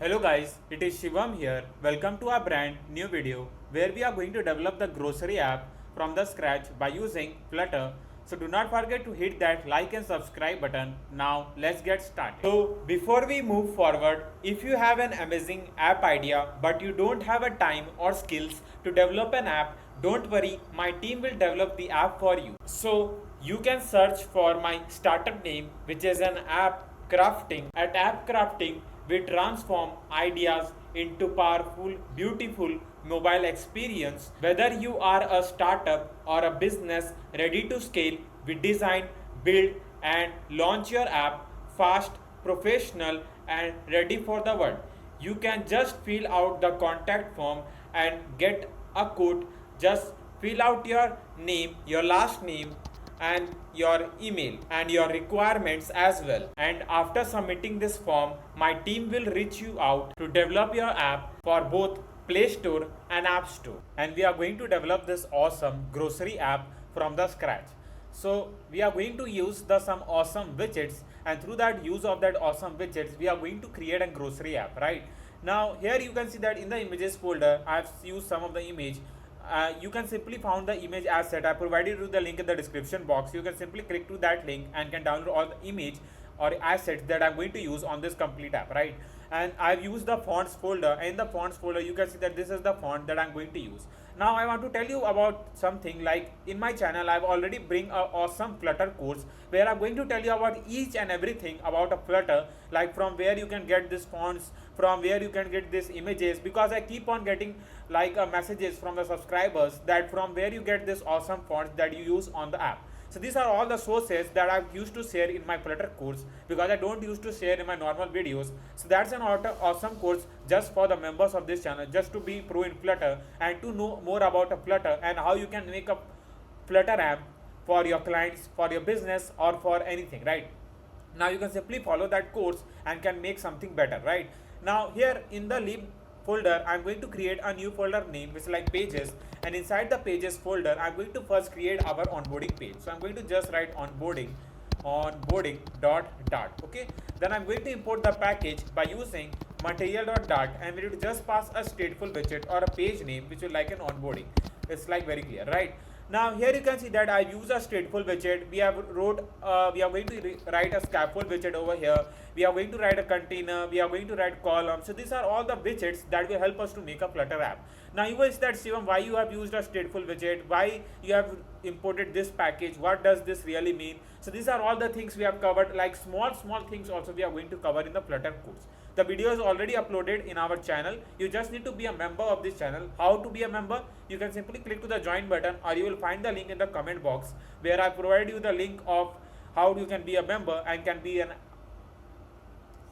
Hello guys, it is Shivam here. Welcome to our brand new video where we are going to develop the grocery app from the scratch by using Flutter. So do not forget to hit that like and subscribe button. Now let's get started. So before we move forward, if you have an amazing app idea but you don't have a time or skills to develop an app, don't worry, my team will develop the app for you. So you can search for my startup name, which is an app crafting. At app crafting, we transform ideas into powerful, beautiful mobile experience. Whether you are a startup or a business ready to scale, we design, build, and launch your app fast, professional, and ready for the world. You can just fill out the contact form and get a quote. Just fill out your name, your last name, and your email and your requirements as well. And after submitting this form, my team will reach you out to develop your app for both Play Store and App Store. And we are going to develop this awesome grocery app from the scratch. So we are going to use some awesome widgets, and through that use of that awesome widgets, we are going to create a grocery app, right? Now here you can see that in the images folder, I've used some of the image. You can simply found the image asset. I provided you the link in the description box. You can simply click to that link and can download all the image or assets that I'm going to use on this complete app, right? And I've used the fonts folder. In the fonts folder, you can see that this is the font that I'm going to use. Now I want to tell you about something. Like in my channel, I've already bring a awesome Flutter course where I'm going to tell you about each and everything about a Flutter, like from where you can get these fonts, from where you can get these images, because I keep on getting messages from the subscribers that from where you get this awesome fonts that you use on the app. So these are all the sources that I've used to share in my Flutter course, because I don't used to share in my normal videos. So that's an awesome course just for the members of this channel, just to be pro in Flutter and to know more about a Flutter and how you can make a Flutter app for your clients, for your business, or for anything, right? Now you can simply follow that course and can make something better, right? Now here in the lib folder, I'm going to create a new folder name which is like pages, and inside the pages folder I'm going to first create our onboarding page. So I'm going to just write onboarding dot, okay. Then I'm going to import the package by using material.dart, and we need to just pass a stateful widget or a page name which will like an onboarding. It's like very clear, right? Now here you can see that I use a stateful widget. We are going to write a scaffold widget over here. We are going to write a container. We are going to write column. So these are all the widgets that will help us to make a Flutter app. Now you will say that, Shivam, why you have used a stateful widget? Why you have imported this package? What does this really mean? So these are all the things we have covered, like small things also we are going to cover in the Flutter course. The video is already uploaded in our channel. You just need to be a member of this channel. How to be a member? You can simply click to the join button, or you will find the link in the comment box where I provide you the link of how you can be a member and can be an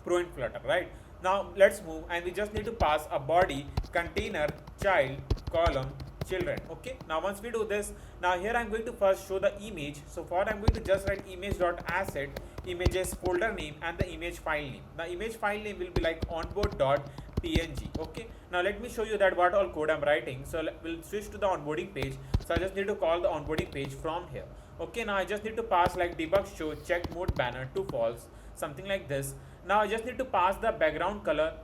pro in Flutter, right? Now let's move, and we just need to pass a body, container, child, column, children. Okay, now once we do this, now here I'm going to first show the image. So for I'm going to just write image.asset, images folder name, and the image file name. The image file name will be like onboard.png. okay, now let me show you that what all code I'm writing. So we'll switch to the onboarding page. So I just need to call the onboarding page from here. Okay, now I just need to pass like debug show check mode banner to false, something like this. Now I just need to pass the background color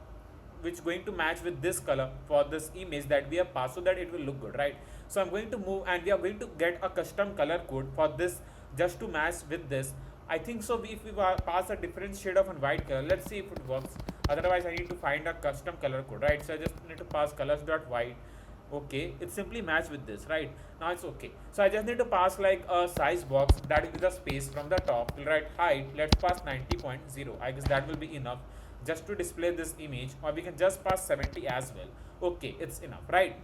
which is going to match with this color for this image that we have passed, so that it will look good, right? So I'm going to move, and we are going to get a custom color code for this just to match with this. I think so if we pass a different shade of a white color, let's see if it works. Otherwise I need to find a custom color code, right? So I just need to pass colors.white. Okay, it simply match with this, right? Now it's okay. So I just need to pass like a size box that will be the space from the top. We'll write height, let's pass 90.0. I guess that will be enough just to display this image, or we can just pass 70 as well. Okay, it's enough, right?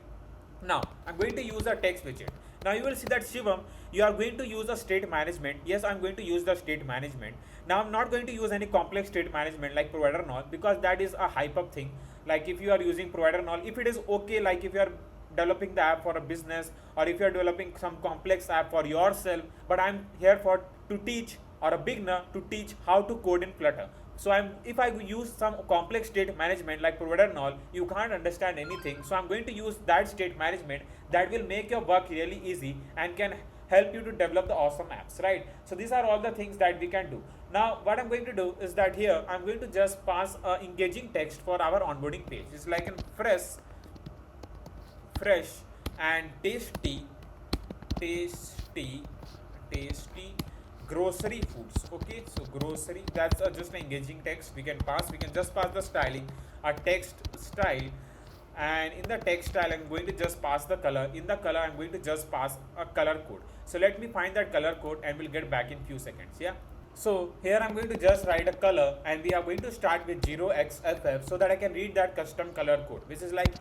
Now I'm going to use a text widget. Now you will see that, Shivam, you are going to use a state management. Yes, I'm going to use the state management. Now I'm not going to use any complex state management like provider and all, because that is a hype up thing. Like if you are using provider and all, if it is okay, like if you are developing the app for a business, or if you are developing some complex app for yourself, but I'm here for to teach, or a beginner to teach how to code in Flutter. So if I use some complex state management like provider and all, you can't understand anything. So I'm going to use that state management that will make your work really easy and can help you to develop the awesome apps, right? So these are all the things that we can do. Now what I'm going to do is that here I'm going to just pass a engaging text for our onboarding page. It's like in fresh and tasty grocery foods. Okay, so grocery, that's just an engaging text we can pass. We can just pass the styling, a text style, and in the text style I'm going to just pass the color. In the color I'm going to just pass a color code. So let me find that color code and we'll get back in few seconds. Yeah, so here I'm going to just write a color, and we are going to start with 0xFF so that I can read that custom color code, which is like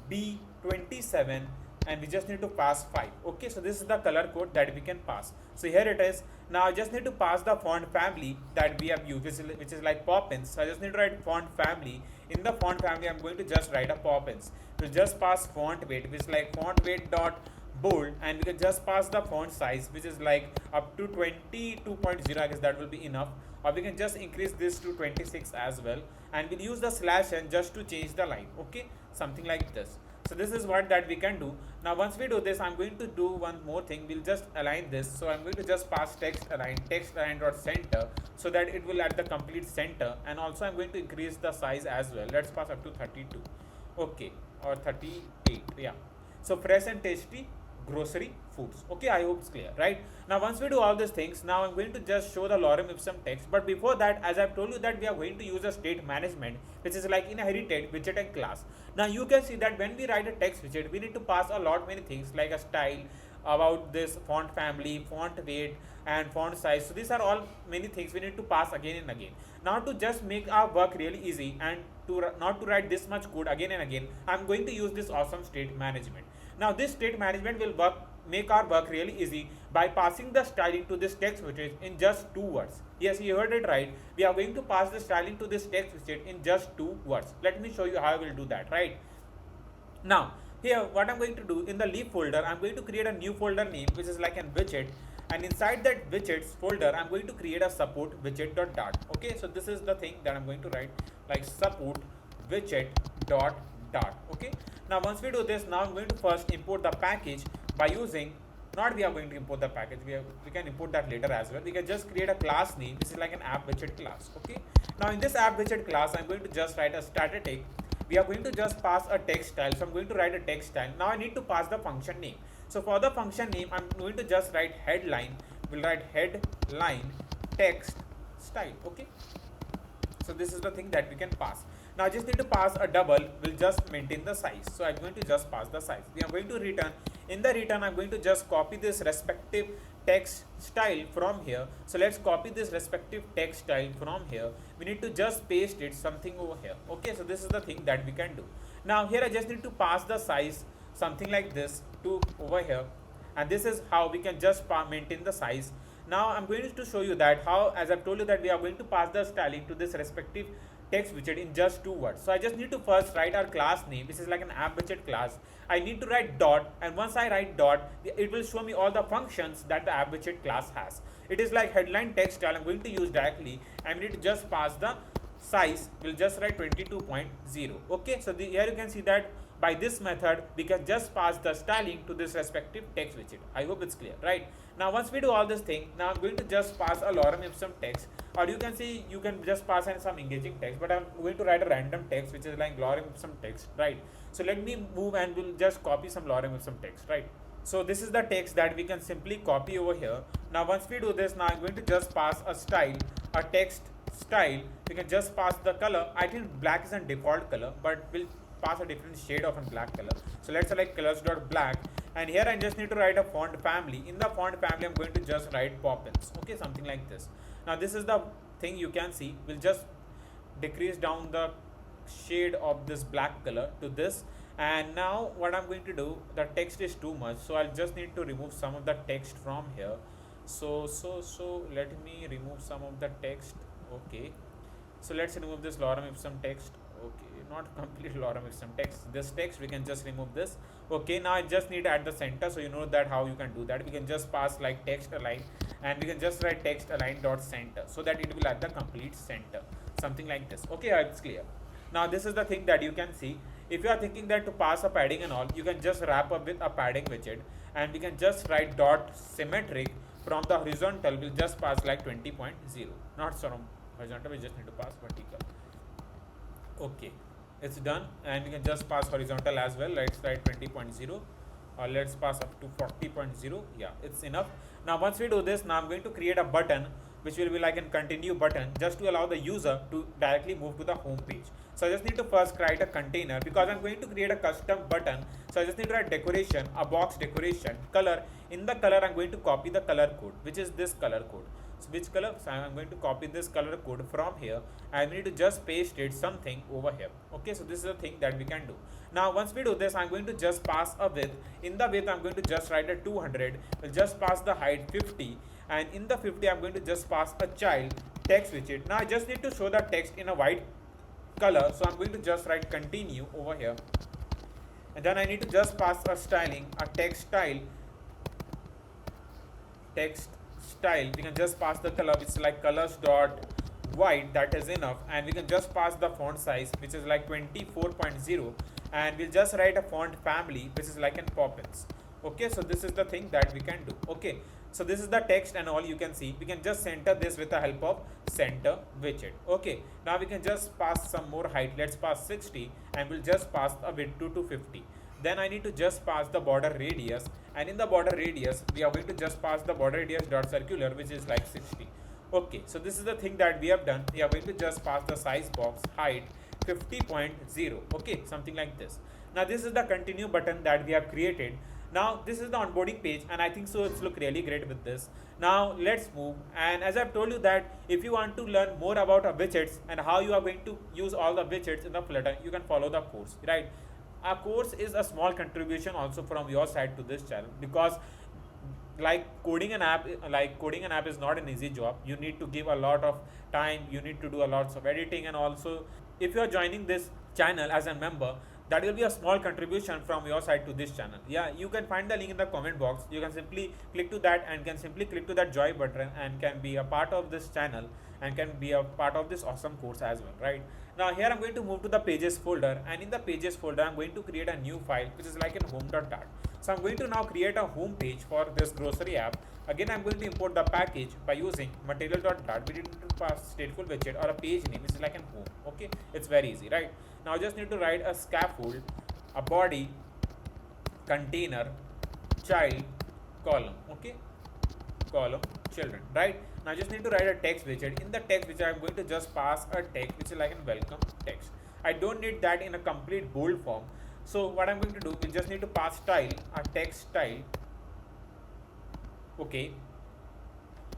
80B27, and we just need to pass 5. Okay, so this is the color code that we can pass. So here it is. Now I just need to pass the font family that we have used, which is like Poppins. So I just need to write font family. In the font family I'm going to just write a Poppins. We'll just pass font weight, which is like font weight dot bold, and we can just pass the font size, which is like up to 22.0. I guess that will be enough, or we can just increase this to 26 as well, and we'll use the /n just to change the line. Okay, something like this. So this is what that we can do. Now once we do this, I'm going to do one more thing. We'll just align this. So I'm going to just pass text align dot center, so that it will at the complete center, and also I'm going to increase the size as well. Let's pass up to 32. Okay, or 38. Yeah, so fresh and tasty grocery foods. Okay, I hope it's clear, right? Now once we do all these things, now I'm going to just show the lorem ipsum text. But before that, as I've told you that we are going to use a state management, which is like inherited widget and class. Now you can see that when we write a text widget, we need to pass a lot many things like a style, about this font family, font weight, and font size. So these are all many things we need to pass again and again. Now to just make our work really easy, and to not to write this much code again and again, I'm going to use this awesome state management. Now this state management will make our work really easy by passing the styling to this text widget in just 2 words. Yes, you heard it right. We are going to pass the styling to this text widget in just 2 words. Let me show you how I will do that, right? Now here what I'm going to do, in the leaf folder I'm going to create a new folder name, which is like an widget, and inside that widgets folder I'm going to create a support widget.dart. Okay, so this is the thing that I'm going to write, like support widget.dart. Okay, now once we do this, now I'm going to first import the package by using, not we are going to import the package, we can import that later as well. We can just create a class name. This is like an app widget class. Okay, now in this app widget class I'm going to just write a static. We are going to just pass a text style. So I'm going to write a text style. Now I need to pass the function name. So for the function name, I'm going to just write headline. We'll write headline text style. Okay, so this is the thing that we can pass. Now I just need to pass a double. We'll just maintain the size. So I'm going to just pass the size. We are going to return. In the return, I'm going to just copy this respective text style from here. So let's copy this respective text style from here. We need to just paste it something over here. Okay, so this is the thing that we can do. Now here I just need to pass the size something like this to over here, and this is how we can just maintain the size. Now I'm going to show you that how, as I've told you that we are going to pass the styling to this respective text widget in just 2 words. So I just need to first write our class name, which is like an app widget class. I need to write dot, and once I write dot, it will show me all the functions that the app widget class has. It is like headline text style I'm going to use directly. I need to just pass the size. We'll just write 22.0. Okay, so here you can see that by this method we can just pass the styling to this respective text widget. I hope it's clear, right? Now once we do all this thing, now I'm going to just pass a lorem ipsum text, or you can see you can just pass in some engaging text, but I'm going to write a random text which is like lorem ipsum text, right? So let me move and we'll just copy some lorem ipsum text, right? So this is the text that we can simply copy over here. Now once we do this, now I'm going to just pass a style, a text style. We can just pass the color. I think black is a default color, but we'll pass a different shade of a black color. So let's select colors.black, and here I just need to write a font family. In the font family I'm going to just write Poppins. Okay, something like this. Now this is the thing you can see. We'll just decrease down the shade of this black color to this, and now what I'm going to do, the text is too much, so I'll just need to remove some of the text from here. So let me remove some of the text. Okay, so let's remove this lorem ipsum text. Okay, not complete lorem ipsum text, this text we can just remove this. Okay, now I just need to add the center, so you know that how you can do that. We can just pass like text align, and we can just write text align dot center, so that it will add the complete center, something like this. Okay, it's clear. Now this is the thing that you can see. If you are thinking that to pass a padding and all, you can just wrap up with a padding widget, and we can just write dot symmetric from the horizontal. We'll just pass like 20.0, not from horizontal, we just need to pass vertical. Okay, it's done, and we can just pass horizontal as well. Let's write 20.0, or let's pass up to 40.0. Yeah, it's enough. Now once we do this, now I'm going to create a button which will be like a continue button, just to allow the user to directly move to the home page. So I just need to first create a container, because I'm going to create a custom button. So I just need to write decoration, a box decoration, color. In the color, I'm going to copy the color code, which is this color code. So which color? So I'm going to copy this color code from here, and we need to just paste it something over here. Okay, so this is the thing that we can do. Now once we do this, I'm going to just pass a width. In the width, I'm going to just write a 200. We'll just pass the height 50, and in the 50, I'm going to just pass a child text widget. Now I just need to show the text in a white color, so I'm going to just write continue over here, and then I need to just pass a styling, a text style. We can just pass the color, which is like colors dot white. That is enough, and we can just pass the font size, which is like 24.0, and we'll just write a font family, which is like in Poppins. Okay, so this is the thing that we can do. Okay, so this is the text and all. You can see we can just center this with the help of center widget. Okay, now we can just pass some more height. Let's pass 60, and we'll just pass a width to 250. Then I need to just pass the border radius, and in the border radius, we are going to just pass the border radius dot circular, which is like 60. Okay, so this is the thing that we have done. We are going to just pass the size box height 50.0. Okay, something like this. Now this is the continue button that we have created. Now this is the onboarding page, and I think so it's look really great with this. Now let's move, and as I've told you that if you want to learn more about widgets and how you are going to use all the widgets in the Flutter, you can follow the course, right? Our course is a small contribution also from your side to this channel, because coding an app is not an easy job. You need to give a lot of time, you need to do a lots of editing, and also if you are joining this channel as a member, that will be a small contribution from your side to this channel. Yeah, you can find the link in the comment box. You can simply click to that, and can simply click to that join button, and can be a part of this channel, and can be a part of this awesome course as well, right? Now here I'm going to move to the pages folder, and in the pages folder I'm going to create a new file, which is like in home.dart. So I'm going to now create a home page for this grocery app. Again, I'm going to import the package by using material.dart. We need to pass stateful widget or a page name, which is like in home. Okay, it's very easy, right? Now I just need to write a scaffold, a body, container, child, column. Okay, column, children, right? Now I just need to write a text widget. In the text widget, I'm going to just pass a text, which is like in welcome text. I don't need that in a complete bold form. So what I'm going to do, we just need to pass style, a text style. Okay,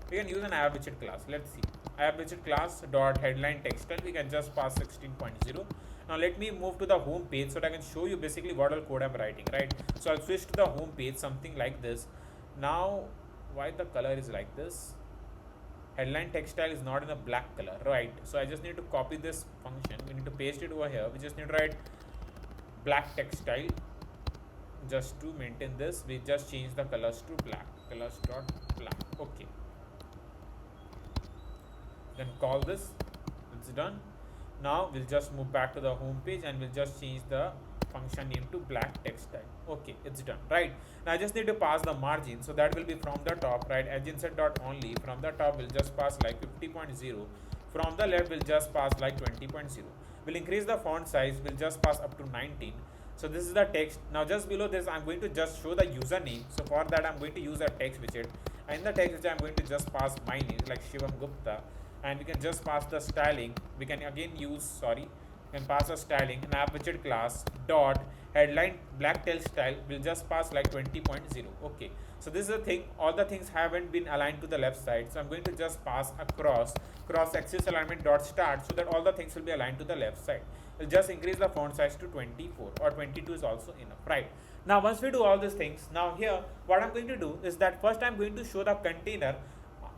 we can use an app widget class. Let's see, app widget class dot headline text style. We can just pass 16.0. Now let me move to the home page so that I can show you basically what all code I'm writing, right? So I'll switch to the home page, something like this. Now why the color is like this? Headline text style is not in a black color, right? So I just need to copy this function. We need to paste it over here. We just need to write black text style. Just to maintain this, we just change the colors to black. Colors dot black. Okay. Then call this. It's done. Now we'll just move back to the home page, and we'll just change the function name to black text style. Okay, it's done, right? Now I just need to pass the margin, so that will be from the top, right? Edge insert dot only. From the top, we'll just pass like 50.0. From the left, we'll just pass like 20.0. We'll increase the font size. We'll just pass up to 19. So this is the text. Now just below this, I'm going to just show the username. So for that, I'm going to use a text widget. And in the text widget, I'm going to just pass my name, like Shivam Gupta. And we can just pass the styling. We can again use, can pass a styling, an app widget class dot headline black text style. We'll just pass like 20.0. Okay, so this is the thing. All the things haven't been aligned to the left side, so I'm going to just pass a cross axis alignment dot start, so that all the things will be aligned to the left side. We'll just increase the font size to 24, or 22 is also enough, right? Now once we do all these things, now here what I'm going to do is that first I'm going to show the container.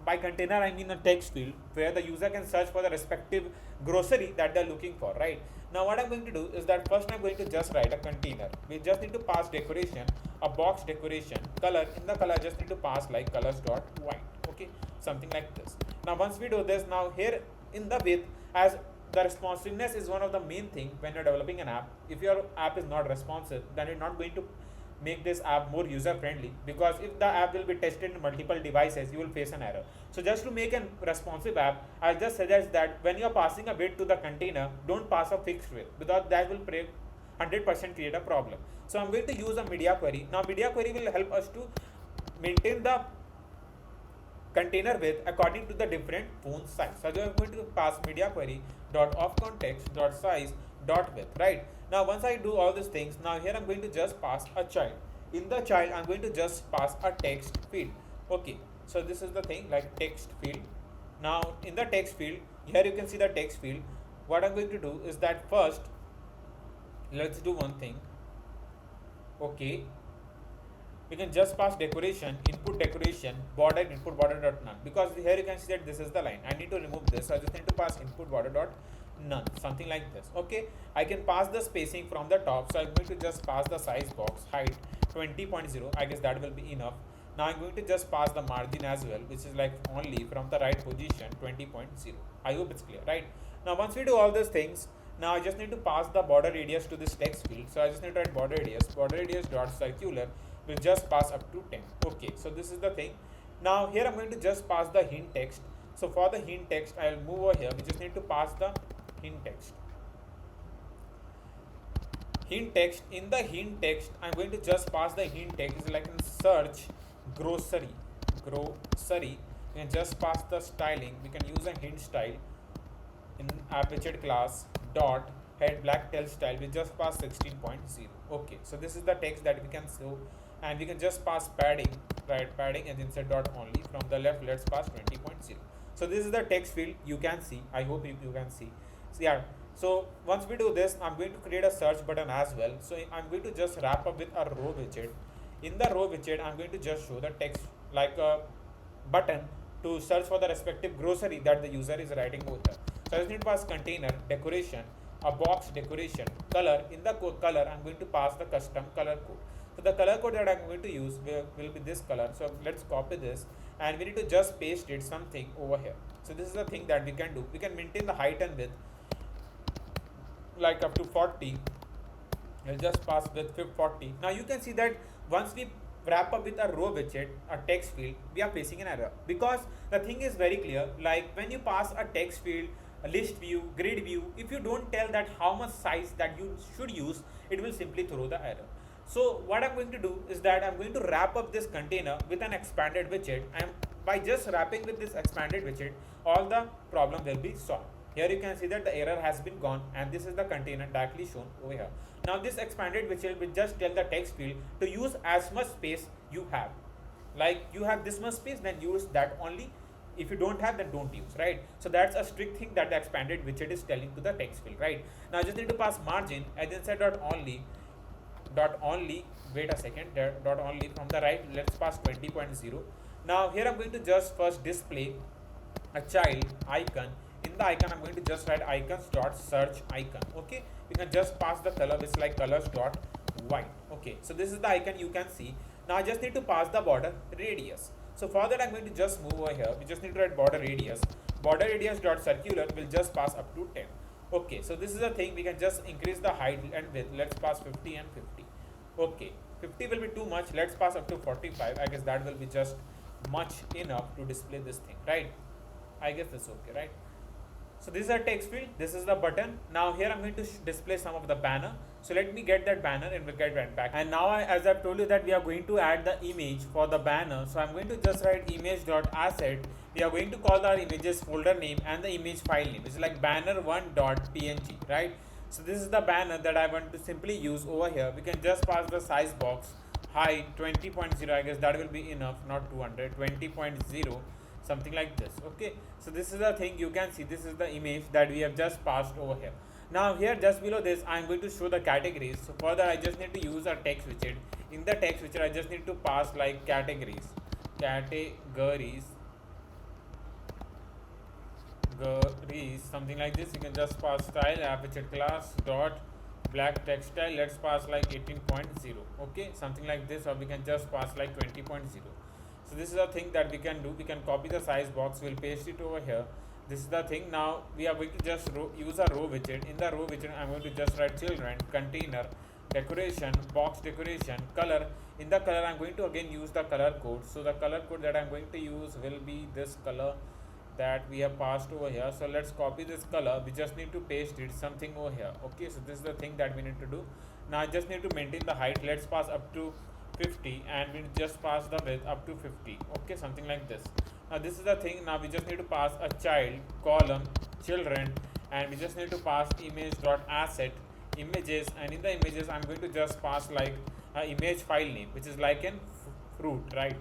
By container, I mean a text field where the user can search for the respective grocery that they're looking for, right? Now what I'm going to do is that first I'm going to just write a container. We just need to pass decoration, a box decoration, color. In the color, just need to pass like colors dot white. Okay, something like this. Now once we do this, now here in the width, as the responsiveness is one of the main thing when you're developing an app. If your app is not responsive, then you're not going to make this app more user friendly, because if the app will be tested in multiple devices, you will face an error. So just to make a responsive app, I'll just suggest that when you're passing a bit to the container, don't pass a fixed width, because that will 100% create a problem. So I'm going to use a media query. Now media query will help us to maintain the container width according to the different font size. So I'm going to pass media query dot of context dot size dot width, right? Now once I do all these things, now here I'm going to just pass a child. In the child, I'm going to just pass a text field. Okay, so this is the thing, like text field. Now in the text field, here you can see the text field. What I'm going to do is that first, let's do one thing. Okay, we can just pass decoration, input decoration, border, input border dot none, because here you can see that this is the line. I need to remove this, so I just need to pass input border dot none, something like this. Okay, I can pass the spacing from the top, so I'm going to just pass the size box height 20.0. I guess that will be enough. Now I'm going to just pass the margin as well, which is like only from the right position 20.0. I hope it's clear, right? Now once we do all these things, now I just need to pass the border radius to this text field. So I just need to write border radius dot circular will just pass up to 10. Okay, so this is the thing. Now here I'm going to just pass the hint text. So for the hint text, I'll move over here. We just need to pass the hint text. Hint text. In the hint text, I'm going to just pass the hint text. It's like in search grocery. We can just pass the styling. We can use a hint style in app widget class dot head black tail style. We just pass 16.0. Okay, so this is the text that we can show, and we can just pass padding, right? Padding and insert dot only. From the left, let's pass 20.0. So this is the text field. You can see. I hope you can see. So yeah. So once we do this, I'm going to create a search button as well. So I'm going to just wrap up with a row widget. In the row widget, I'm going to just show the text like a button to search for the respective grocery that the user is writing over here. So I just need to pass container, decoration, a box decoration, color. In the color, I'm going to pass the custom color code. So the color code that I'm going to use will be this color. So let's copy this, and we need to just paste it something over here. So this is the thing that we can do. We can maintain the height and width like up to 40. I'll just pass with 40. Now you can see that once we wrap up with a row widget, a text field, we are facing an error, because the thing is very clear. Like when you pass a text field, a list view, grid view, if you don't tell that how much size that you should use, it will simply throw the error. So what I'm going to do is that I'm going to wrap up this container with an expanded widget, and by just wrapping with this expanded widget, all the problem will be solved. Here you can see that the error has been gone, and this is the container directly shown over here. Now this expanded widget will just tell the text field to use as much space you have. Like you have this much space, then use that only. If you don't have, then don't use, right? So that's a strict thing that the expanded widget is telling to the text field, right? Now I just need to pass margin and then say dot only, wait a second, dot only from the right, let's pass 20.0. Now here I'm going to just first display a child icon. In the icon, I'm going to just write icons dot search icon. Okay, you can just pass the color, which is like colors dot white. Okay, so this is the icon you can see. Now I just need to pass the border radius. So for that, I'm going to just move over here. We just need to write border radius. Border radius dot circular will just pass up to 10. Okay, so this is the thing. We can just increase the height and width. Let's pass 50 and 50. Okay, 50 will be too much. Let's pass up to 45. I guess that will be just much enough to display this thing, right? I guess that's okay, right? So this is a text field, this is the button. Now here I'm going to display some of the banner. So let me get that banner and we'll get right back. And now as I've told you that we are going to add the image for the banner. So I'm going to just write image.asset. We are going to call our images folder name and the image file name. It's like banner1.png, right? So this is the banner that I want to simply use over here. We can just pass the size box, height 20.0. I guess that will be enough, not 200, 20.0. Something like this. Okay, so this is the thing you can see. This is the image that we have just passed over here. Now here just below this, I'm going to show the categories. So for that, I just need to use a text widget. In the text widget, I just need to pass like categories, something like this. You can just pass style app widget class dot black text style. Let's pass like 18.0. Okay, something like this, or we can just pass like 20.0. So this is a thing that we can do. We can copy the size box, we'll paste it over here. this is the thing. Now we are going to just use a row widget. In the row widget, I'm going to just write children, container, decoration, box decoration, color. In the color, I'm going to again use the color code. So the color code that I'm going to use will be this color that we have passed over here. So let's copy this color. We just need to paste it something over here. Okay, so this is the thing that we need to do. Now I just need to maintain the height. Let's pass up to 50 and we just pass the width up to 50. Okay, something like this. Now this is the thing. Now we just need to pass a child, column, children, and we just need to pass image dot asset images, and in the images I'm going to just pass like a image file name, which is like an fruit, right?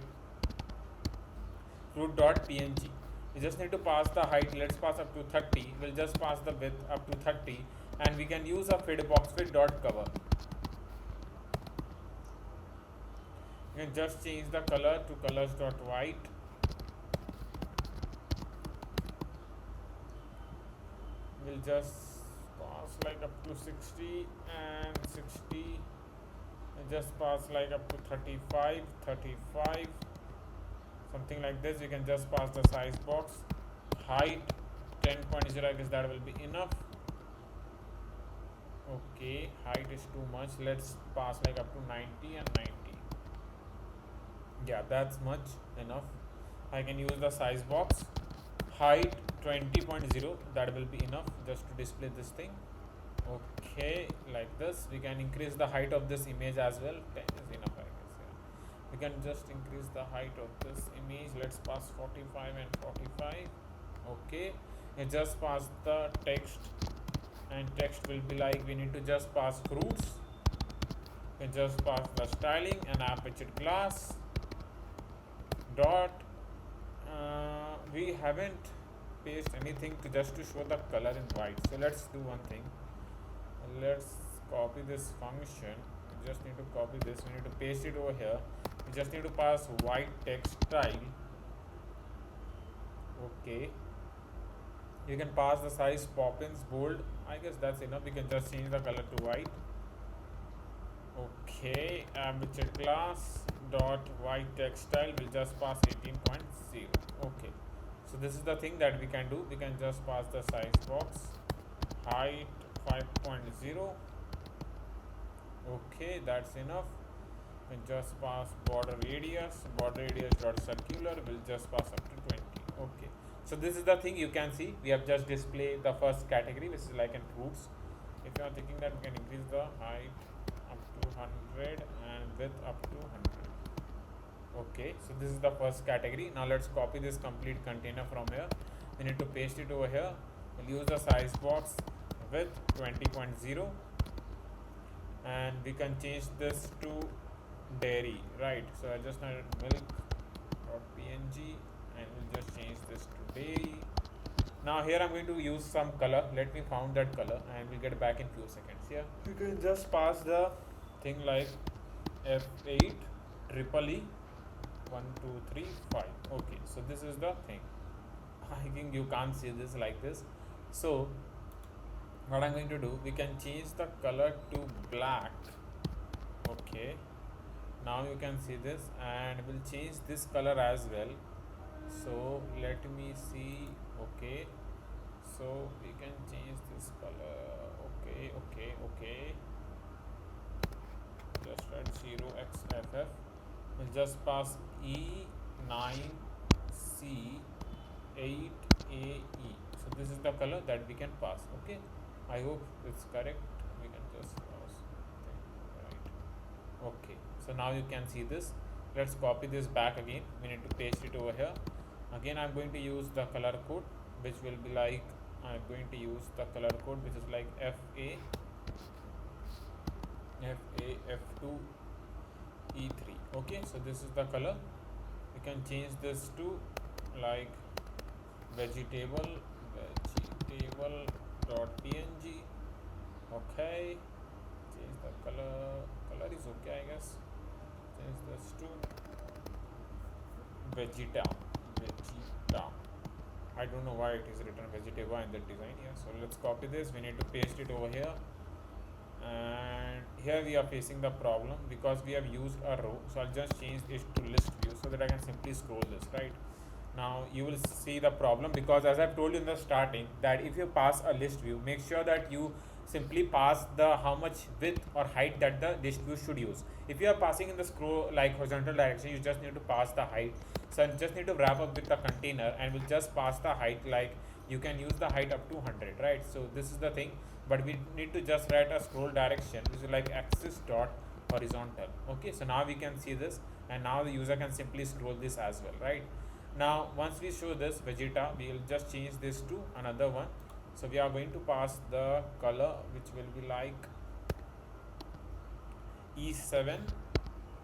Fruit.png. We just need to pass the height. Let's pass up to 30. We'll just pass the width up to 30, and we can use a fid box fid.cover. You can just change the color to colors.white. We'll just pass like up to 60 and 60, and just pass like up to 35, something like this. You can just pass the size box, height 10.0. I guess that will be enough. Okay, height is too much. Let's pass like up to 90 and 90. Yeah, that's much enough. I can use the size box, height 20.0. That will be enough just to display this thing. Okay, like this. We can increase the height of this image as well. 10 is enough, I guess. Yeah. We can just increase the height of this image. Let's pass 45 and 45. Okay, and just pass the text, and text will be like, we need to just pass fruits. We can just pass the styling and app widget class dot. We haven't pasted anything to just to show the color in white. So let's do one thing. Let's copy this function. We just need to copy this. We need to paste it over here. We just need to pass white text style. Okay. You can pass the size poppins bold. I guess that's enough. We can just change the color to white. Okay, widget class dot white text style will just pass 18.0. Okay, so this is the thing that we can do. We can just pass the size box, height 5.0. Okay, that's enough. We can just pass border radius dot circular will just pass up to 20. Okay, so this is the thing. You can see we have just displayed the first category, which is like in fruits. If you are thinking that we can increase the height up to 100 and width up to 100. Okay, so this is the first category. Now let's copy this complete container from here. We need to paste it over here. We'll use the size box with 20.0, and we can change this to dairy, right? So I just need milk.png, and we'll just change this to dairy. Now here I'm going to use some color. Let me found that color, and we'll get back in few seconds. Here you can just pass the thing like F8 triple E 1 2 3 5. Okay, so this is the thing. I think you can't see this like this. So what I'm going to do, we can change the color to black. Okay, now you can see this, and we'll change this color as well. So let me see. Okay, so we can change this color. Okay, just write 0xff. We'll just pass E9C8AE. So this is the color that we can pass. Okay, I hope it's correct. We can just pass. Right. Okay, so now you can see this. Let's copy this back again. We need to paste it over here. Again, I'm going to use the color code, which will be like, I'm going to use the color code which is like F2E3. Okay, so this is the color. We can change this to like vegetable.png. Okay, change the color is okay, I guess. Change this to vegeta. I don't know why it is written vegetable in the design here. So let's copy this. We need to paste it over here, and here we are facing the problem because we have used a row. So I'll just change it to list view so that I can simply scroll this, right? Now you will see the problem, because as I've told you in the starting that if you pass a list view, make sure that you simply pass the how much width or height that the list view should use. If you are passing in the scroll like horizontal direction, you just need to pass the height. So you just need to wrap up with the container and we'll just pass the height, like you can use the height up to 100, right? So this is the thing, but we need to just write a scroll direction which is like axis dot horizontal. Okay, so now we can see this, and now the user can simply scroll this as well, right? Now once we show this Vegeta, we will just change this to another one. So we are going to pass the color which will be like E7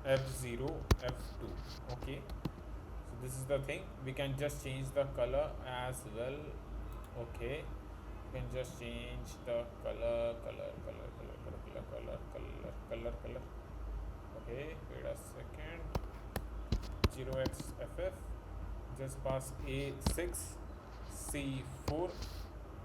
F0 F2. Okay, so this is the thing, we can just change the color as well. Okay, you can just change the color. Okay, wait a second. 0xFF, just pass A6 C4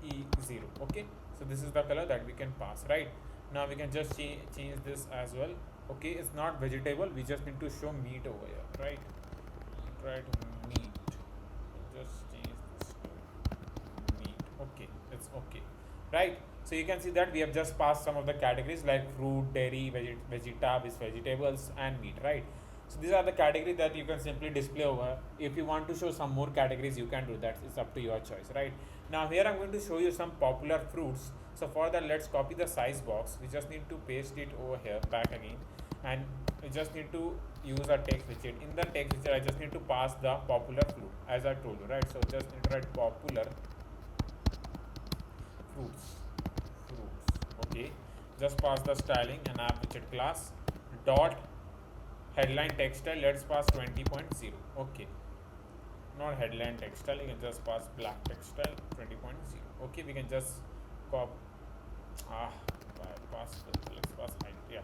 E0. Okay, so this is the color that we can pass, right? Now we can just change this as well. Okay, it's not vegetable, we just need to show meat over here, right? Try to meat, just change this to meat. Okay, it's okay, right? So you can see that we have just passed some of the categories like fruit, dairy, vegeta, vegetables and meat, right? So these are the categories that you can simply display over. If you want to show some more categories, you can do that. It's up to your choice, right? Now here I'm going to show you some popular fruits. So for that, let's copy the size box. We just need to paste it over here back again, and we just need to use a text widget. In the text widget, I just need to pass the popular fruit as I told you, right? So just need to write popular fruits. Okay, just pass the styling and app widget class dot headline textile, let's pass 20.0. Okay, not headline textile, you can just pass black textile 20.0. Okay, we can just pass, let's pass height. Yeah,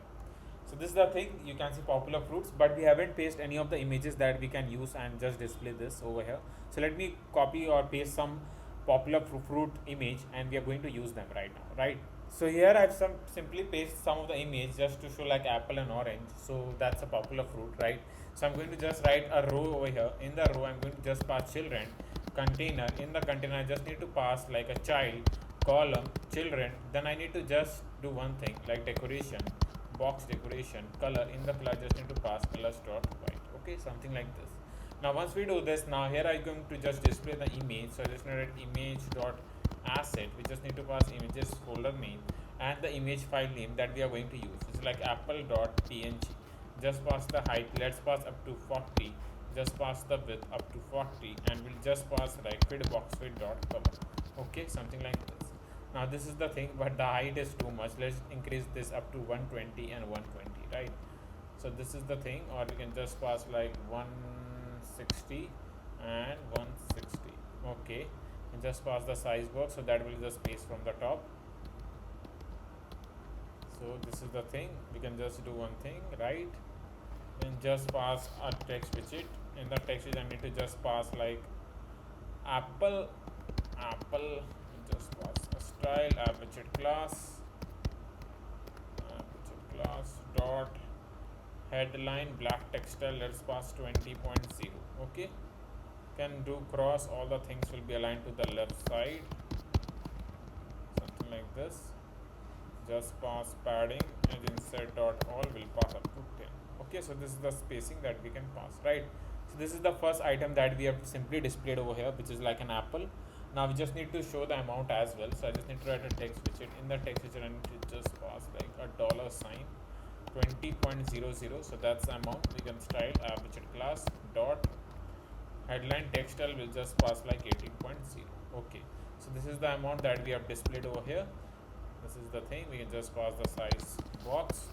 so this is the thing, you can see popular fruits, but we haven't pasted any of the images that we can use and just display this over here. So let me copy or paste some popular fruit image and we are going to use them right now, right? So here I've simply paste some of the image just to show like apple and orange. So that's a popular fruit, right? So I'm going to just write a row over here. In the row I'm going to just pass children, container. In the container I just need to pass like a child, column, children. Then I need to just do one thing like decoration, box decoration, color. In the color I just need to pass colors dot white. Okay, something like this. Now once we do this, now here I'm going to just display the image. So I just need to write image dot asset. We just need to pass images folder name and the image file name that we are going to use. It's like apple.png. Just pass the height, let's pass up to 40. Just pass the width up to 40 and we'll just pass like width box width dot cover. Okay, something like this. Now this is the thing, but the height is too much. Let's increase this up to 120 and 120, right? So this is the thing, or we can just pass like 160 and 160. Okay, and just pass the size box, so that will just paste from the top. So this is the thing, we can just do one thing, right? And just pass a text widget. In the text widget I need to just pass like apple, just pass a style app widget class dot headline black textile, let's pass 20.0. okay, can do cross, all the things will be aligned to the left side, something like this. Just pass padding and insert dot all will pass up to 10. Okay, so this is the spacing that we can pass, right? So this is the first item that we have simply displayed over here, which is like an apple. Now we just need to show the amount as well. So I just need to write a text widget. In the text widget I need to just pass like a dollar sign 20.00. So that's the amount. We can style app widget class dot headline textile will just pass like 18.0. okay, so this is the amount that we have displayed over here. This is the thing, we can just pass the size box,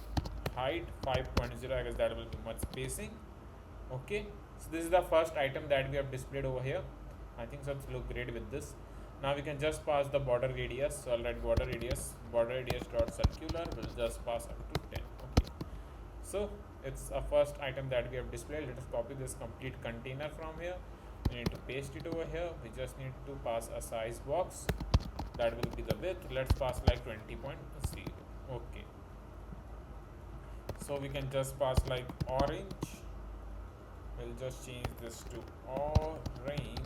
height 5.0, I guess that will be much spacing. Okay, so this is the first item that we have displayed over here. I think so it's look great with this. Now we can just pass the border radius. So I'll write border radius dot circular will just pass up to 10. Okay, so it's a first item that we have displayed. Let us copy this complete container from here. We need to paste it over here. We just need to pass a size box, that will be the width. Let's pass like 20.0. okay, so we can just pass like orange, we'll just change this to orange.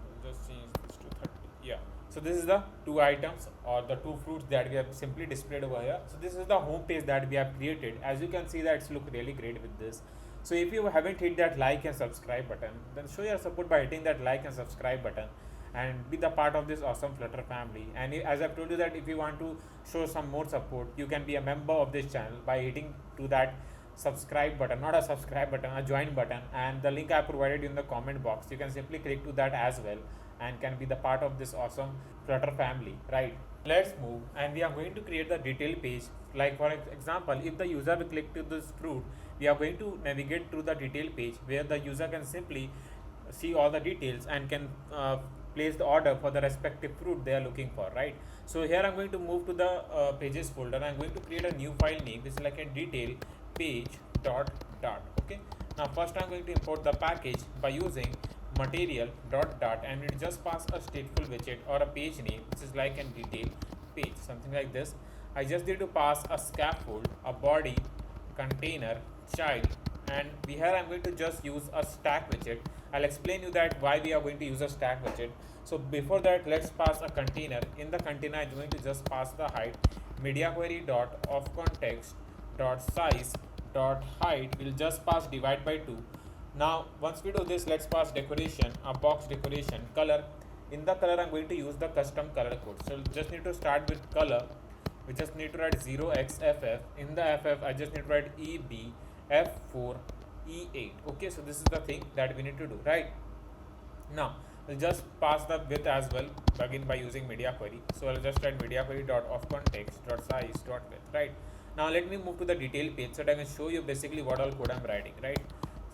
We'll just change this to 30. Yeah. So this is the two items or the two fruits that we have simply displayed over here. So this is the home page that we have created. As you can see that it's look really great with this. So if you haven't hit that like and subscribe button, then show your support by hitting that like and subscribe button and be the part of this awesome Flutter family. And as I've told you that if you want to show some more support, you can be a member of this channel by hitting to that subscribe button, not a subscribe button, a join button, and the link I provided in the comment box. You can simply click to that as well and can be the part of this awesome Flutter family, right? Let's move, and we are going to create the detail page. Like for example, if the user will click to this fruit, we are going to navigate to the detail page where the user can simply see all the details and can place the order for the respective fruit they are looking for, right? So here I'm going to move to the pages folder. I'm going to create a new file name which is like a detail page dot. Okay, now first I'm going to import the package by using material dot, and it just pass a stateful widget or a page name which is like a detail page, something like this. I just need to pass a scaffold, a body, container, child, and here I'm going to just use a stack widget. I'll explain you that why we are going to use a stack widget. So before that, let's pass a container. In the container, I'm going to just pass the height. Media query dot of context dot size dot height will just pass divide by 2. Now once we do this, let's pass decoration, a box decoration, color. In the color, I'm going to use the custom color code. So just need to start with color. We just need to write 0xFF. In the FF, I just need to write EB F4 E8. Okay, so this is the thing that we need to do, right? Now we'll just pass the width as well, begin by using media query. So I'll just write media query dot of context dot size dot width, right? Now let me move to the detail page so that I can show you basically what all code I'm writing, right?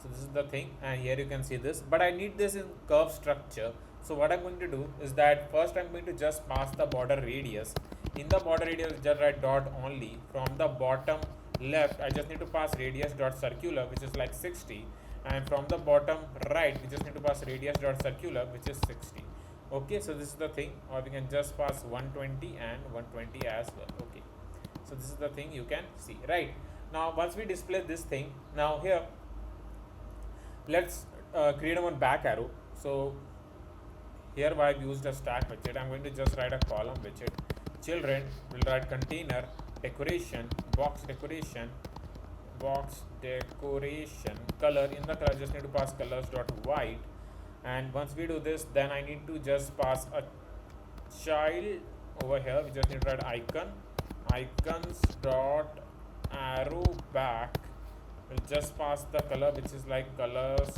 So this is the thing, and here you can see this, but I need this in curve structure. So what I'm going to do is that first I'm going to just pass the border radius. In the border radius, just write dot only. From the bottom left, I just need to pass radius dot circular, which is like 60, and from the bottom right, we just need to pass radius dot circular, which is 60. Okay, so this is the thing, or we can just pass 120 and 120 as well. Okay, so this is the thing you can see, right? Now once we display this thing, now here let's create one back arrow. So here I've used a stack widget. I'm going to just write a column widget. Children will write container decoration, box decoration, color. In the color, just need to pass colors dot white. And once we do this, then I need to just pass a child over here. We just need to write icons dot arrow back. We'll just pass the color, which is like colors.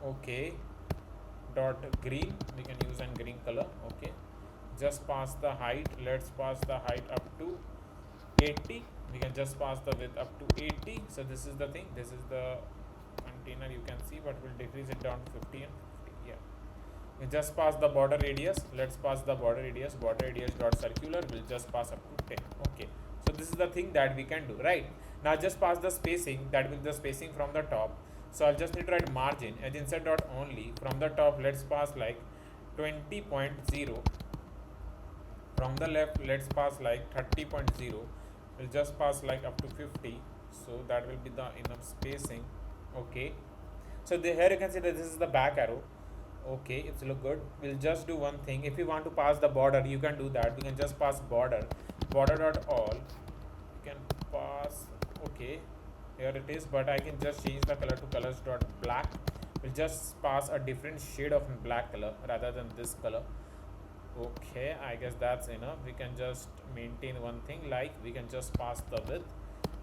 Okay, dot green. We can use a green color. Okay, just pass the height. Let's pass the height up to 80. We can just pass the width up to 80. So this is the thing. This is the container you can see, but we'll decrease it down to 50 and 50. Yeah. We just pass the border radius. Let's pass the border radius. Border radius dot circular will just pass up to 10. Okay. So this is the thing that we can do, right? Now just pass the spacing. That will be the spacing from the top. So I'll just need to write margin as insert dot only. From the top, let's pass like 20.0. From the left, let's pass like 30.0. We'll just pass like up to 50. So that will be the enough spacing. Okay. So here you can see that this is the back arrow. Okay, it's look good. We'll just do one thing. If you want to pass the border, you can do that. We can just pass border dot all. You can pass. Okay, here it is, but I can just change the color to colors dot black. We'll just pass a different shade of black color rather than this color. Okay, I guess that's enough. We can just maintain one thing, like we can just pass the width.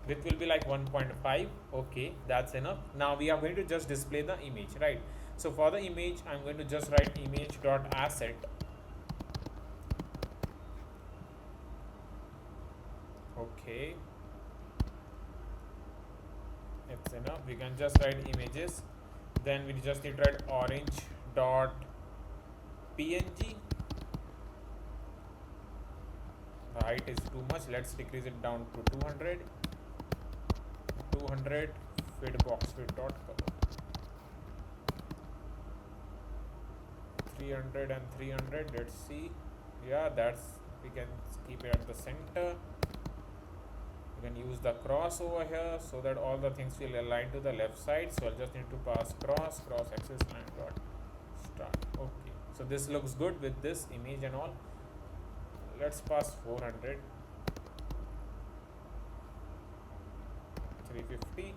Width will be like 1.5. Okay, that's enough. Now we are going to just display the image, right? So for the image, I'm going to just write image dot asset. Okay, it's enough. We can just write images. Then we just need to write orange dot png. The height is too much. Let's decrease it down to 200. 200 fit box fit dot color. 300 and 300. Let's see. Yeah, that's, we can keep it at the center. can use the cross over here so that all the things will align to the left side. So I'll just need to pass cross axis line dot start. Okay, so this looks good with this image and all. Let's pass 400, 350.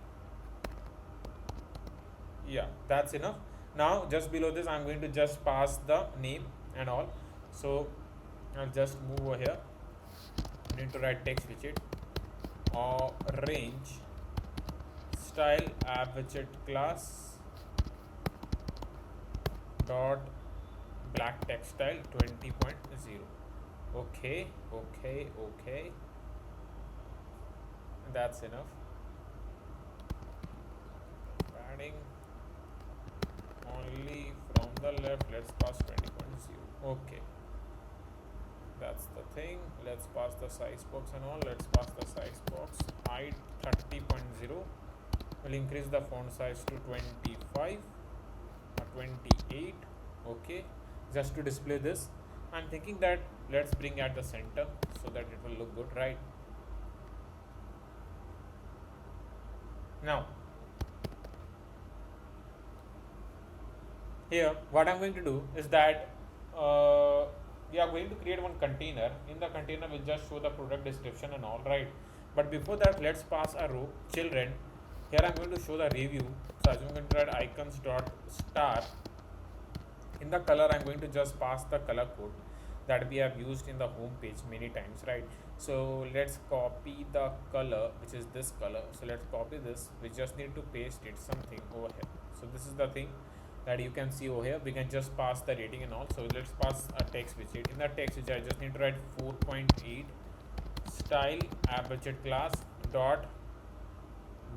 Yeah, that's enough. Now just below this I'm going to just pass the name and all. So I'll just move over here. I need to write text widget orange style app widget class dot black text style 20.0. Okay, that's enough. Padding only from the left, let's pass 20.0. okay, that's the thing. Let's pass the size box and all. Let's pass the size box height 30.0. We'll increase the font size to 25 or 28. Okay, just to display this, I'm thinking that let's bring at the center so that it will look good, right? Now here what I'm going to do is that we are going to create one container. In the container we'll just show the product description and all, right? But before that, let's pass a row children. Here I'm going to show the review. So I'm going to write icons dot star. In the color I'm going to just pass the color code that we have used in the home page many times, right? So let's copy the color, which is this color. So let's copy this. We just need to paste it something over here. So this is the thing that you can see over here. We can just pass the rating and all. So let's pass a text widget. In the text widget I just need to write 4.8 style app widget class dot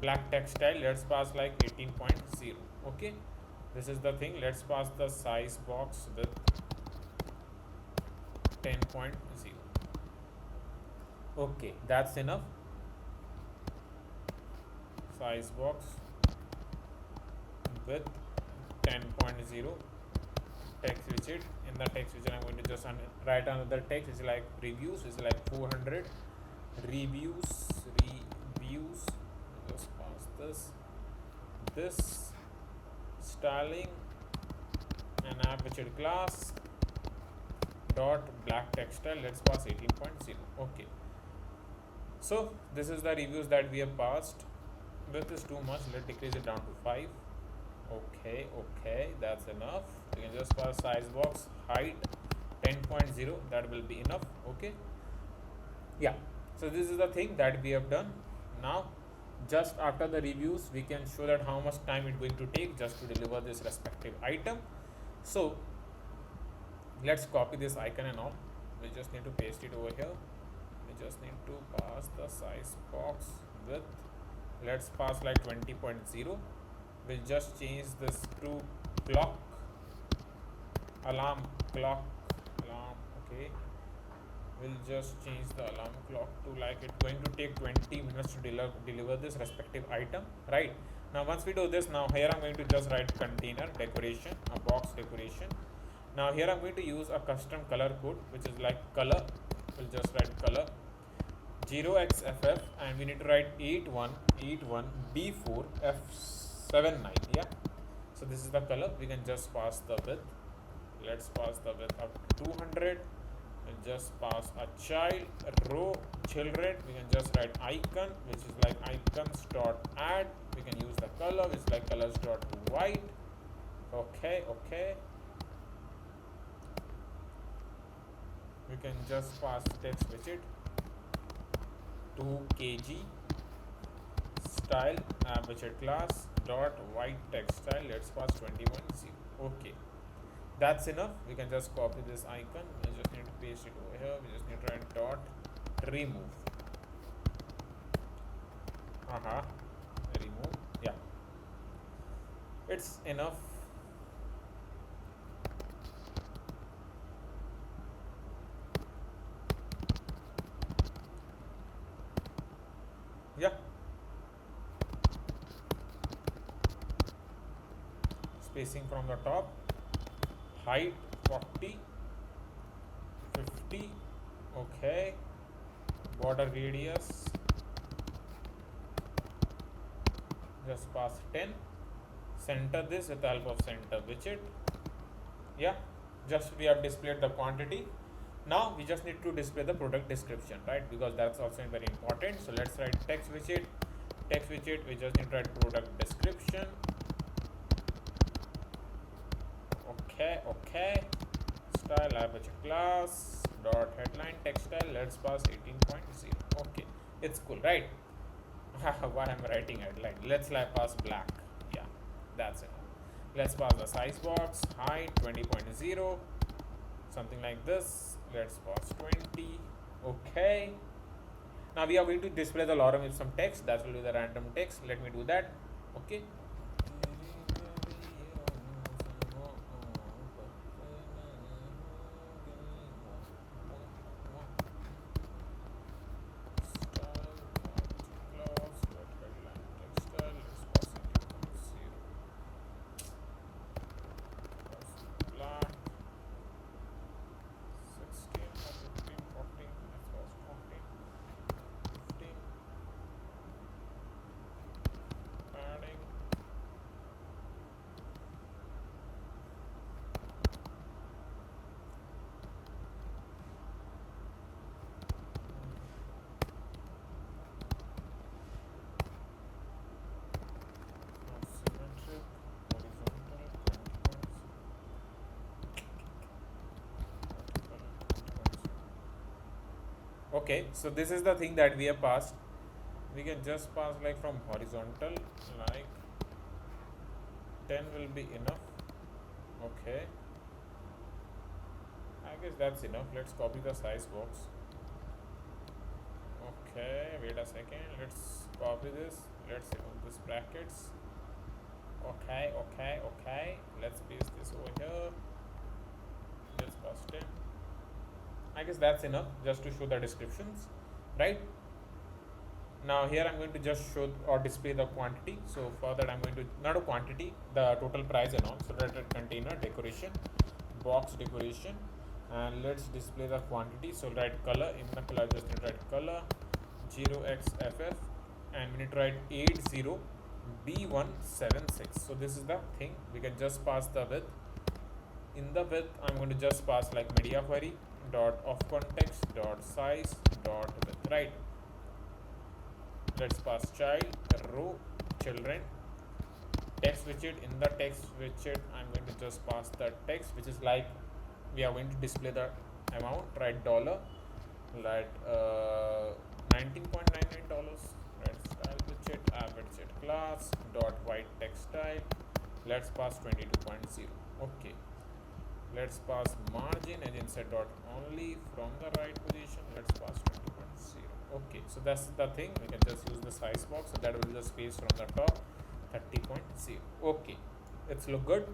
black text style. Let's pass like 18.0. okay, this is the thing. Let's pass the size box with 10.0. okay, that's enough. Size box with 10.0 text widget. In the text widget I'm going to just write another text. It's like reviews. It's like 400 reviews. Just pass this styling and app widget class dot black text style. Let's pass 18.0. okay, so this is the reviews that we have passed. Width is too much. Let's decrease it down to 5. okay, that's enough. You can just pass size box height 10.0. that will be enough. okay, yeah, so this is the thing that we have done. Now just after the reviews we can show that how much time it's going to take just to deliver this respective item. So let's copy this icon and all. We just need to paste it over here. We just need to pass the size box width. Let's pass like 20.0. We'll just change this to clock alarm. Okay, we'll just change the alarm clock to like it's going to take 20 minutes to deliver this respective item, right? Now once we do this, now here I'm going to just write container decoration, a box decoration. Now here I'm going to use a custom color code, which is like color. We'll just write color 0xff, and we need to write 81B4F79. yeah, so this is the color. We can just pass the width. Let's pass the width up to 200. We'll just pass a child row children. We can just write icon, which is like icons dot add. We can use the color, which is like colors dot white. okay, we can just pass text widget 2 kg style app widget class dot white text style. Let's pass 21.0. okay, that's enough. We can just copy this icon. We just need to paste it over here. We just need to write dot remove. Remove. Yeah, it's enough. Yeah, spacing from the top, height 40, 50. okay, border radius just pass 10, center this with the help of center widget. Yeah, just we have displayed the quantity. Now we just need to display the product description, right? Because that's also very important. So let's write text widget. Text widget, we just need to write product description. Okay. Style aperture class dot headline text style. Let's pass 18.0. Okay, it's cool, right? Why I'm writing headline? Let's pass black. Yeah, that's it. Let's pass the size box height 20.0, something like this. Let's pass 20. Okay. Now we are going to display the lorem with some text. That will be the random text. Let me do that. Okay. Okay, so this is the thing that we have passed. We can just pass from horizontal, 10 will be enough. Okay, I guess that's enough. Let's copy the size box. Okay, wait a second, let's copy this. Let's remove this brackets. Okay, let's paste this over here. Let's pass 10. I guess that's enough just to show the descriptions, right? Now here I'm going to just show or display the quantity. So for that I'm going to, not a quantity, the total price and all. So let it container decoration, box decoration, and let's display the quantity. So write color, in the color just need to write color 0xFF, and we need to write 80B176. So this is the thing. We can just pass the width. In the width I'm going to just pass media query dot of context dot size dot width, right? Let's pass child, row, children, text widget. In the text widget I'm going to just pass the text, which is we are going to display the amount, right? Dollar, $19.99, right? Style widget, app widget class dot white text style. Let's pass 22.0. okay, let's pass margin and insert dot only from the right position. Let's pass 20.0. okay, so that's the thing. We can just use the size box, so that will be the space from the top, 30.0. okay, it's look good.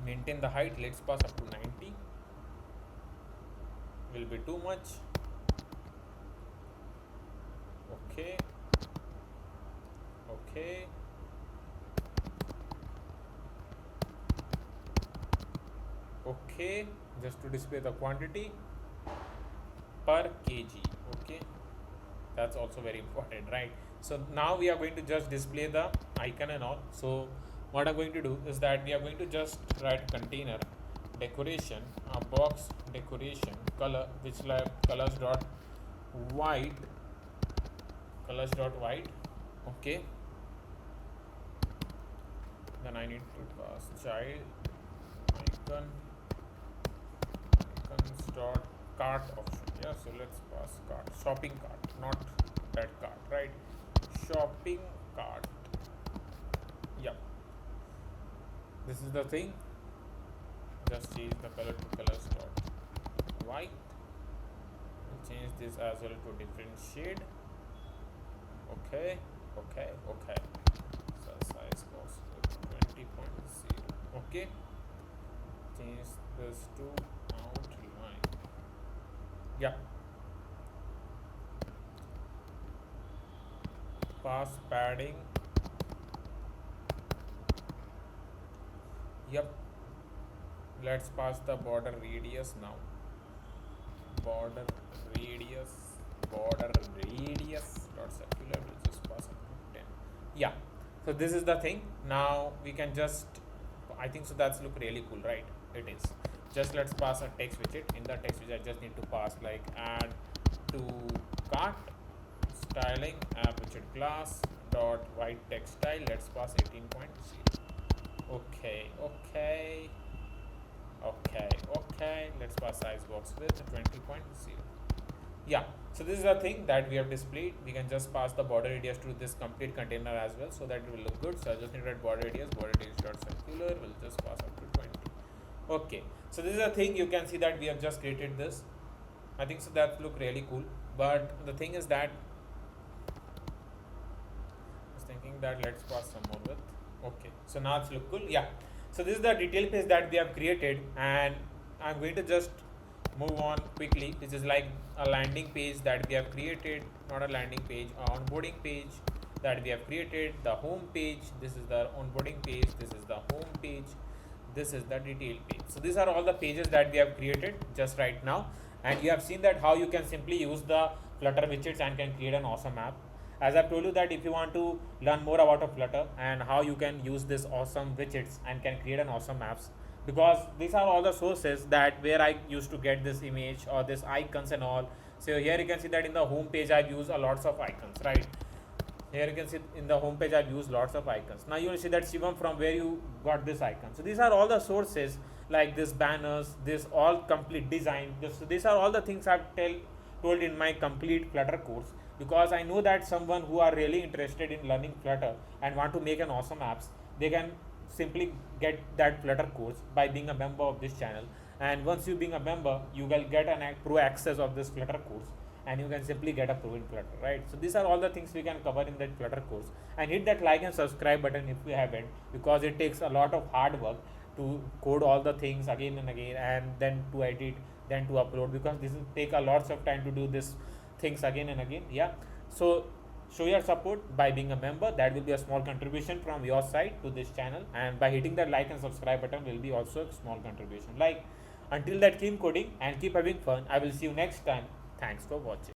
Maintain the height. Let's pass up to 90. Will be too much. Okay, just to display the quantity per kg. Okay, that's also very important, right? So now we are going to just display the icon and all. So what I'm going to do is that we are going to just write container decoration, box decoration color, which colors dot white. Okay, then I need to pass child icons dot cart option. Yeah, so let's pass cart, shopping cart, not that cart, right? Shopping cart. Yeah, this is the thing. Just change the color to colors dot white. We'll change this as well to different shade. Okay. So size goes to 20.0. okay, change this to outline. Yeah, pass padding. Yep, let's pass the border radius now. Border radius dot circular, will just pass up to 10. So this is the thing. Now we can just, I think so that's look really cool, right? It is. Just let's pass a text widget. In the text widget, I just need to pass like add to cart styling app widget class dot white text style. Let's pass 18.0. Okay, okay, okay. Let's pass size box width 20.0. Yeah, so this is the thing that we have displayed. We can just pass the border radius to this complete container as well, so that it will look good. So I just need to write border radius dot circular. We'll just pass up to 20. Okay, so this is the thing. You can see that we have just created this. I think so that look really cool. But the thing is that I was thinking that let's pass some more width. Okay, so now it's look cool. Yeah, so this is the detail page that we have created, and I'm going to just move on quickly. This is like a landing page that we have created, not a landing page, a onboarding page that we have created, the home page. This is the onboarding page, this is the home page, this is the detail page. So these are all the pages that we have created just right now, and you have seen that how you can simply use the Flutter widgets and can create an awesome app. As I've told you that if you want to learn more about a Flutter and how you can use this awesome widgets and can create an awesome apps, because these are all the sources that where I used to get this image or this icons and all. So here you can see that in the home page I've used a lots of icons, right? Here you can see in the home page I've used lots of icons. Now you will see that Shivam from where you got this icon. So these are all the sources like this banners, this all complete design. So these are all the things I've told in my complete Flutter course, because I know that someone who are really interested in learning Flutter and want to make an awesome apps, they can simply get that Flutter course by being a member of this channel. And once you being a member, you will get an pro access of this Flutter course, and you can simply get a pro in Flutter, right? So these are all the things we can cover in that Flutter course. And hit that like and subscribe button if you haven't, because it takes a lot of hard work to code all the things again and again, and then to edit, then to upload, because this will take a lots of time to do this things again and again. Yeah, so show your support by being a member. That will be a small contribution from your side to this channel, and by hitting that like and subscribe button will be also a small contribution. Like, until that, keep coding and keep having fun. I will see you next time. Thanks for watching.